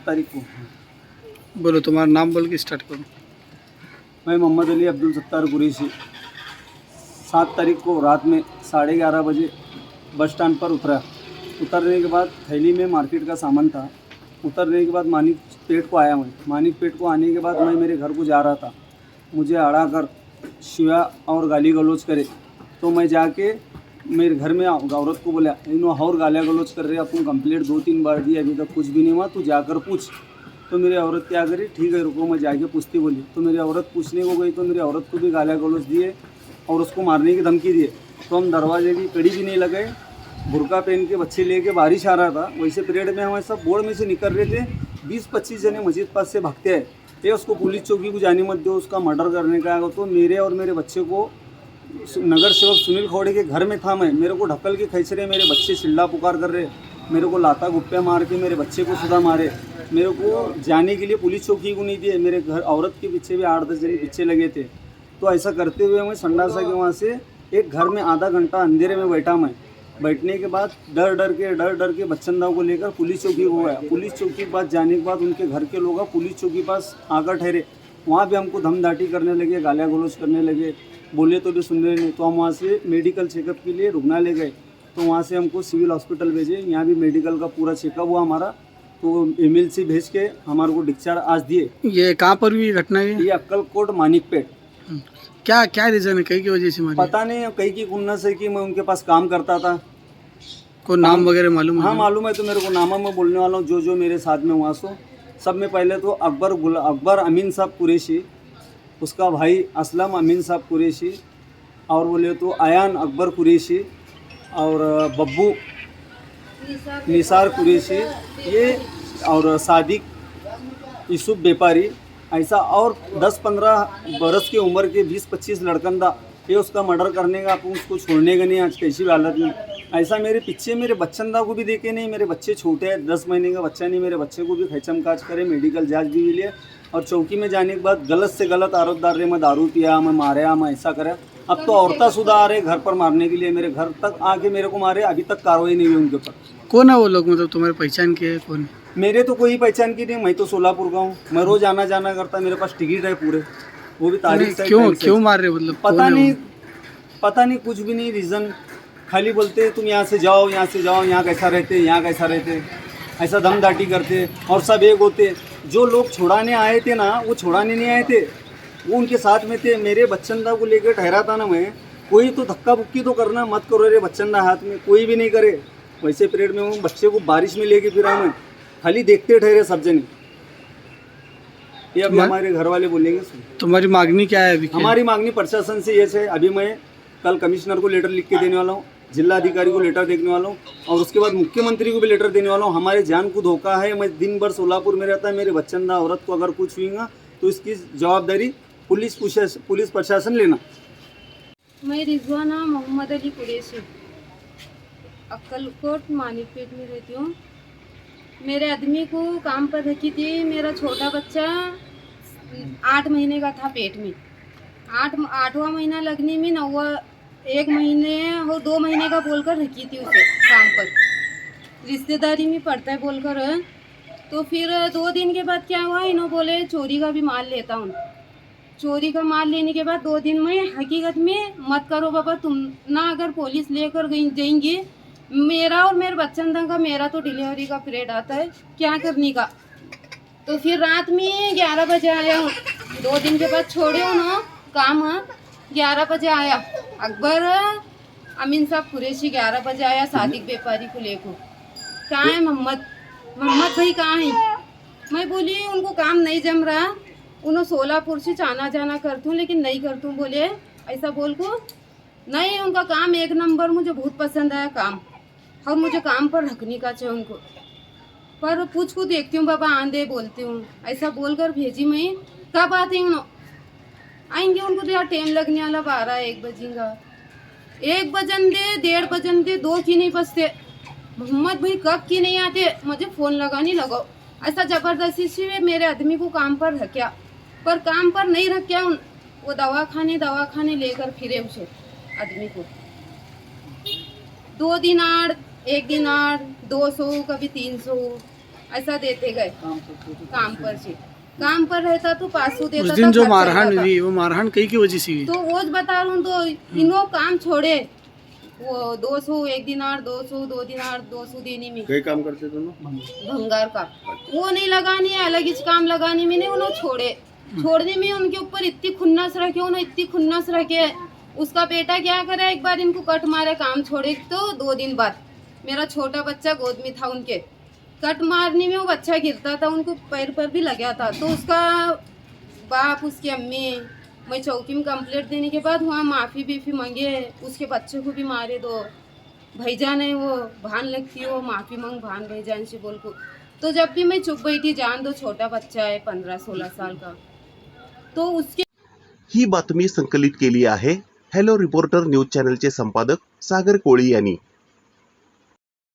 तारीख को। बोलो, तुम्हारा नाम बोल के स्टार्ट करो। मैं मोहम्मद अली अब्दुल सत्तार कुरैशी 7 तारीख को रात में 11:30 बजे बस स्टैंड पर उतरा। उतरने के बाद थैली में मार्केट का सामान था। उतरने के बाद मानिक पेट को आया। मैं मानिक पेट को आने के बाद मैं मेरे घर को जा रहा था। मुझे अड़ा कर शिवा और गाली गलौज करे, तो मैं जाके मेरे घर में औरत को बोला, इन्हों और गालियाँ गलौज कर रहे, अपन कंप्लेंट 2-3 बार दी, अभी तक कुछ भी नहीं हुआ, तू जाकर पूछ। तो मेरी औरत क्या करी, ठीक है रुको मैं जाके पूछती बोली। तो मेरी औरत पूछने को गई तो मेरी औरत को भी गालियाँ गलौज दिए और उसको मारने की धमकी दिए। तो हम दरवाजे की कड़ी भी नहीं लगाए, बुर्का पहन के बच्चे लेके, बारिश आ रहा था, वैसे पीरियड में हमारे सब बोर्ड में से निकल रहे थे। 20-25 जने मस्जिद पास से भागते हैं, ये उसको पुलिस चौकी को जाने मत दो, उसका मर्डर करने का। तो मेरे और मेरे बच्चे को नगर सेवक सुनील खौड़े के घर में था मैं, मेरे को ढकल के खींच रहे, मेरे बच्चे चिल्ला पुकार कर रहे, मेरे को लाता गुप्पे मार के मेरे बच्चे को सुधा मारे, मेरे को जाने के लिए पुलिस चौकी को नहीं दिए। मेरे घर औरत के पीछे भी 8-10 जने पीछे लगे थे। तो ऐसा करते हुए मैं संडासा के वहाँ से एक घर में आधा घंटा अंधेरे में बैठा। मैं बैठने के बाद डर डर के बच्चन दाव को लेकर पुलिस चौकी को गया। पुलिस चौकी के पास जाने के बाद उनके घर के लोग पुलिस चौकी के पास आकर ठहरे। वहाँ भी हमको धमदाटी करने लगे, गालियाँ गलौज करने लगे, बोले तो भी सुन रहे नहीं। तो हम वहाँ से मेडिकल चेकअप के लिए रुग्णालय गए, तो वहाँ से हमको सिविल हॉस्पिटल भेजे। यहाँ भी मेडिकल का पूरा चेकअप हुआ हमारा, तो एमएलसी भेज के हमारे को डिस्चार्ज आज दिए। ये कहाँ पर हुई घटना है? ये अक्कलकोट मानिकपेट। क्या क्या रीज़न है, कई की वजह से मारी? पता नहीं, कई की खुन्नस है कि मैं उनके पास काम करता था। को नाम वगैरह मालूम है? हाँ मालूम है, तो मेरे को नामा मैं बोलने वाला हूँ, जो मेरे साथ में हुआ सो सब में। पहले तो अकबर अमीन साहब कुरैशी, उसका भाई असलम अमीन साहब कुरैशी, और बोले तो अयान अकबर कुरैशी और बब्बू निसार कुरैशी, ये और सादिक यूसुफ व्यापारी, ऐसा और 10-15 बरस की उम्र के 20-25 लड़कन था। ये उसका मर्डर करने का, अपन उसको छोड़ने का नहीं आज कैसी भी हालत में। ऐसा मेरे पीछे मेरे बच्चन दा को भी देखे नहीं, मेरे बच्चे छोटे हैं, 10 महीने का बच्चा नहीं, मेरे बच्चे को भी खैचम काज करे, मेडिकल जांच भी लिए। और चौकी में जाने के बाद गलत से गलत आरोप डाल रहे, मैं दारू पिया, मैं मारा, मैं ऐसा करा। अब तो औरता सुधा आ रहे घर पर मारने के लिए, मेरे घर तक आके मेरे को मारे। अभी तक कार्रवाई नहीं हुई उनके ऊपर। कौन है वो लोग, मतलब तुम्हारी पहचान के कौन है? मेरे तो कोई पहचान की नहीं, मैं तो सोलापुर का हूँ, मैं रोज आना जाना करता, मेरे पास टिकट है पूरे, वो भी तारीख से। क्यों मार रहे, मतलब पता नहीं कुछ भी नहीं रीज़न। खाली बोलते तुम यहाँ से जाओ, यहाँ से जाओ, यहाँ कैसा रहते, यहाँ कैसा रहते, ऐसा दमदाटी करते। और सब एक होते, जो लोग छुड़ाने आए थे ना, वो छुड़ाने नहीं आए थे, वो उनके साथ में थे। मेरे बच्चंदा को लेकर ठहरा था ना मैं, कोई तो धक्का बुक्की तो करना मत करो रे, बच्चंदा हाथ में कोई भी नहीं करे। वैसे पीरियड में वो बच्चे को बारिश में लेके फिरा, मैं खाली देखते ठहरे सब जने। ये अभी हमारे घर वाले बोलेंगे। तुम्हारी मांगनी क्या है अभी? हमारी मांगनी प्रशासन से ये है, अभी मैं कल कमिश्नर को लेटर लिख के देने वाला हूँ, जिला अधिकारी को लेटर देने वाला हूँ, और उसके बाद मुख्यमंत्री को भी लेटर देने वाला हूँ। हमारे जान को धोखा है, मैं दिन भर सोलापुर में रहता है, मेरे बच्चंदा औरत को अगर कुछ हुईगा तो इसकी जवाबदारी पुलिस प्रशासन लेना। मैं रिजवाना मोहम्मद अली कुरैशी अक्कलकोट मानिकपेट में रहती हूँ। मेरे आदमी को काम पर रखी थी, मेरा छोटा बच्चा 8 महीने का था पेट में। 8वां महीना लगने में 1 महीने और 2 महीने का बोलकर रखी थी उसे काम पर, रिश्तेदारी में पड़ता है बोलकर। तो फिर 2 दिन के बाद क्या हुआ, इन्हों बोले चोरी का भी माल लेता हूँ। चोरी का माल लेने के बाद 2 दिन में हकीकत में मत करो बाबा तुम ना, अगर पुलिस लेकर जाएंगे, मेरा और मेरे बच्चन का, मेरा तो डिलीवरी का पीरियड आता है, क्या करने का। तो फिर रात में 11 बजे आया हूँ, 2 दिन के बाद छोड़े हो ना काम, 11 बजे आया। अकबर अमीन साहब कुरैशी 11 बजे आया, सादिक व्यापारी को लेकर। कहाँ है मोहम्मद भाई, कहाँ है? मैं बोली उनको काम नहीं जम रहा, उन्होंने सोलापुर से आना जाना करती हूँ लेकिन नहीं करती हूँ। बोले ऐसा बोल को नहीं, उनका काम 1 नंबर, मुझे बहुत पसंद आया काम, और मुझे काम पर रखने का चाहिए उनको। पर पूछ को देखती हूँ बाबा आंधे बोलती हूँ, ऐसा बोलकर भेजी। मैं कब आते हैं आएंगे, उनको तो यार टाइम लगने वाला 12-1 बजेगा। 1 बजन दे, 1:30 बजन दे, 2 की नहीं बजते। मोहम्मद भाई कब की नहीं आते, मुझे फ़ोन लगाने लगाओ। ऐसा ज़बरदस्ती से मेरे आदमी को काम पर रखा, पर काम पर नहीं रखा, वो दवाखाने लेकर फिरे उसे आदमी को। 2 दिन 1 दिन 200, कभी 300, ऐसा देते गए काम करते थे। काम पर से। काम पर रहता तो पासू देता उस था, दिन जो घर मारहाण चलता था। हुई वो मारहाण कई की वजह से हुई? तो वो बता रहा हूँ, तो इन्हों काम छोड़े वो 200 1 दिनार 200 2 दिनार 200 देने में कई काम करते दोनों? भंगार का वो नहीं लगानी है, अलग ही काम लगाने में नहीं उन्होंने छोड़े। छोड़ने में उनके ऊपर इतनी खुन्नस रखे, उन्होंने इतनी खुन्नस रखे। उसका बेटा क्या करे, एक बार इनको कट मारे काम छोड़े तो 2 दिन बाद मेरा छोटा बच्चा गोद में था उनके, कट मारने में वो बच्चा गिरता था, उनको पैर पर भी लगा था। तो उसका बाप उसकी अम्मी मैं चौकी में कंप्लेंट देने के बाद वहाँ माफ़ी बीफी मांगे, उसके बच्चे को भी मारे दो भैजान है वो भान लगती हो माफ़ी मांग भान भैजान से बोल को। तो जब भी मैं चुप बैठी, जान दो छोटा बच्चा है 15-16 साल का, तो उसके ही बातमी संकलित केली आहे हॅलो रिपोर्टर न्यूज चॅनलचे संपादक सागर कोळी यांनी।